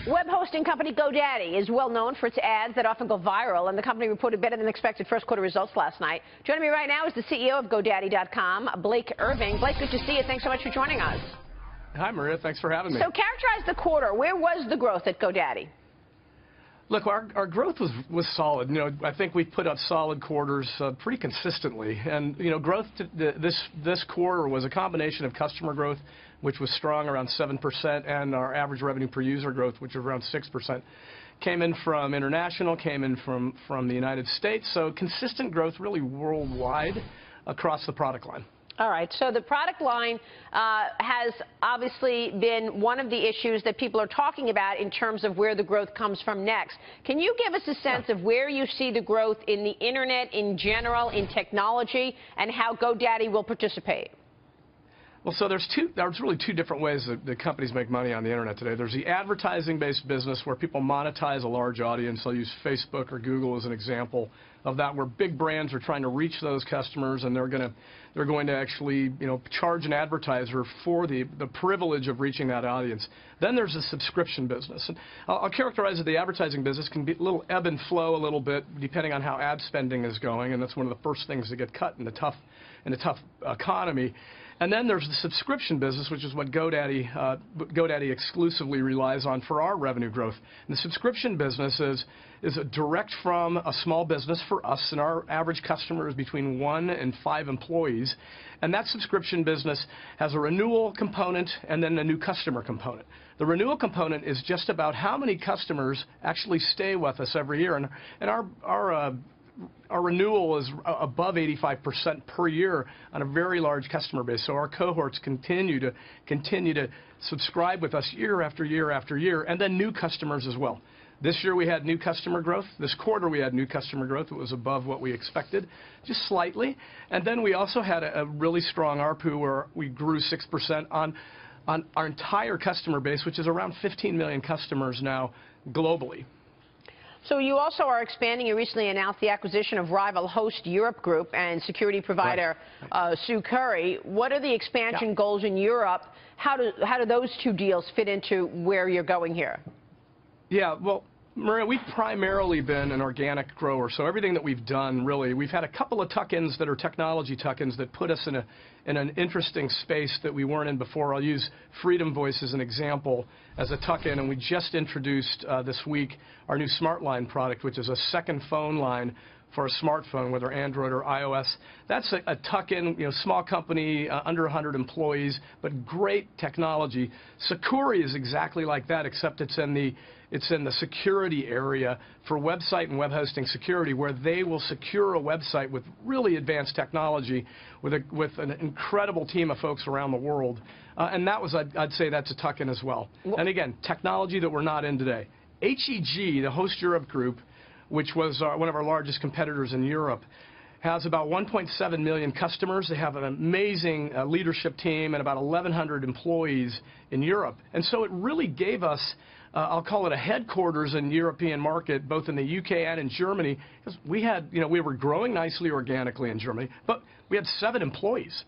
Web hosting company GoDaddy is well known for its ads that often go viral, and the company reported better than expected first quarter results last night. Joining me right now is the CEO of GoDaddy.com, Blake Irving. Blake, good to see you. Thanks so much for joining us. Hi, Maria. Thanks for having me. So characterize the quarter. Where was the growth at GoDaddy? Look, our growth was solid. You know, I think we've put up solid quarters pretty consistently. And, you know, growth this quarter was a combination of customer growth, which was strong, around 7%, and our average revenue per user growth, which was around 6%. Came in from international, came in from the United States. So consistent growth really worldwide across the product line. All right, so the product line has obviously been one of the issues that people are talking about in terms of where the growth comes from next. Can you give us a sense of where you see the growth in the internet in general, in technology, and how GoDaddy will participate? Well, so there's really two different ways that companies make money on the internet today. There's the advertising-based business where people monetize a large audience. I'll use Facebook or Google as an example of that, where big brands are trying to reach those customers, and they're going to actually, you know, charge an advertiser for the privilege of reaching that audience. Then there's a subscription business. And I'll characterize that the advertising business can be a little ebb and flow a little bit depending on how ad spending is going, and that's one of the first things that get cut in a tough economy. And then there's the subscription business, which is what GoDaddy exclusively relies on for our revenue growth. And the subscription business is a direct from a small business for us, and our average customer is between 1 and 5 employees. And that subscription business has a renewal component and then a new customer component. The renewal component is just about how many customers actually stay with us every year. And our renewal is above 85% per year on a very large customer base. So our cohorts continue to subscribe with us year after year after year, and then new customers as well. This year we had new customer growth. This quarter we had new customer growth. It was above what we expected, just slightly. And then we also had a really strong ARPU where we grew 6% on our entire customer base, which is around 15 million customers now globally. So you also are expanding. You recently announced the acquisition of rival Host Europe Group and security provider Sue Curry. What are the expansion goals in Europe? How do those two deals fit into where you're going here? Yeah, well, Maria, we've primarily been an organic grower, so everything that we've done, really, we've had a couple of tuck-ins that are technology tuck-ins that put us in an interesting space that we weren't in before. I'll use Freedom Voice as an example as a tuck-in, and we just introduced this week our new Smart Line product, which is a second phone line for a smartphone, whether Android or iOS. That's a tuck-in, you know, small company, under 100 employees, but great technology. Sakuri is exactly like that, except it's in the security area for website and web hosting security, where they will secure a website with really advanced technology with an incredible team of folks around the world. And that was, I'd say that's a tuck-in as well. And again, technology that we're not in today. HEG, the Host Europe Group, which was one of our largest competitors in Europe, has about 1.7 million customers. They have an amazing leadership team and about 1,100 employees in Europe. And so it really gave us, I'll call it a headquarters in the European market, both in the UK and in Germany, because we were growing nicely organically in Germany, but we had 7 employees.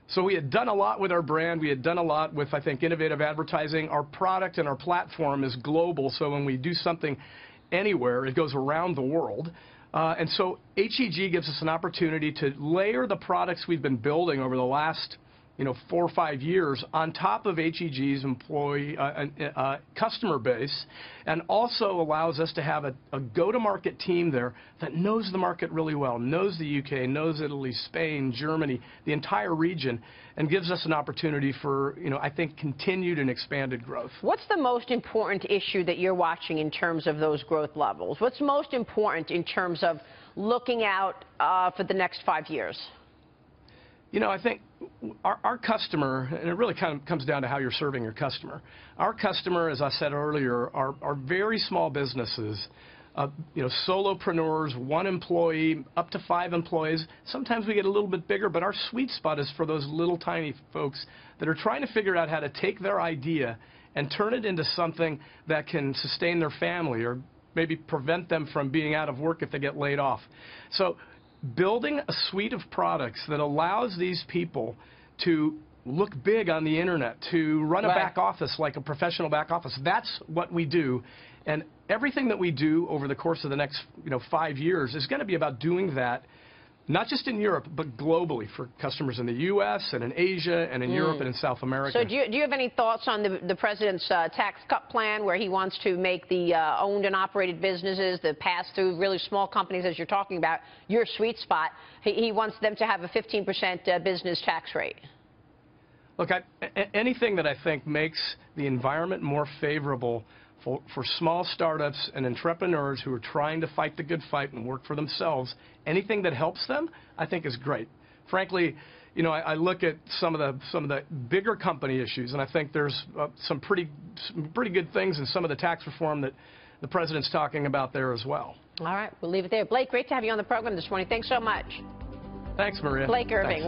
So we had done a lot with our brand. We had done a lot with, I think, innovative advertising. Our product and our platform is global, so when we do something anywhere, it goes around the world. And so HEG gives us an opportunity to layer the products we've been building over the last 4 or 5 years on top of HEG's employee customer base, and also allows us to have a go-to-market team there that knows the market really well, knows the UK, knows Italy, Spain, Germany, the entire region, and gives us an opportunity for, I think, continued and expanded growth. What's the most important issue that you're watching in terms of those growth levels? What's most important in terms of looking out for the next 5 years? I think our customer, and it really kind of comes down to how you're serving your customer. Our customer, as I said earlier, are very small businesses, solopreneurs, 1 employee, up to 5 employees. Sometimes we get a little bit bigger, but our sweet spot is for those little tiny folks that are trying to figure out how to take their idea and turn it into something that can sustain their family or maybe prevent them from being out of work if they get laid off. So building a suite of products that allows these people to look big on the internet, to run a Right. back office like a professional back office. That's what we do. And everything that we do over the course of the next 5 years is going to be about doing that, not just in Europe, but globally for customers in the U.S. and in Asia and in Europe and in South America. So do you have any thoughts on the president's tax cut plan, where he wants to make the owned and operated businesses, the pass-through, really small companies, as you're talking about, your sweet spot? He wants them to have a 15% business tax rate. Look, anything that I think makes the environment more favorable for small startups and entrepreneurs who are trying to fight the good fight and work for themselves, anything that helps them, I think is great. Frankly, I look at some of the bigger company issues, and I think there's some pretty good things in some of the tax reform that the president's talking about there as well. All right, we'll leave it there. Blake, great to have you on the program this morning. Thanks so much. Thanks, Maria. Blake Irving. Thanks.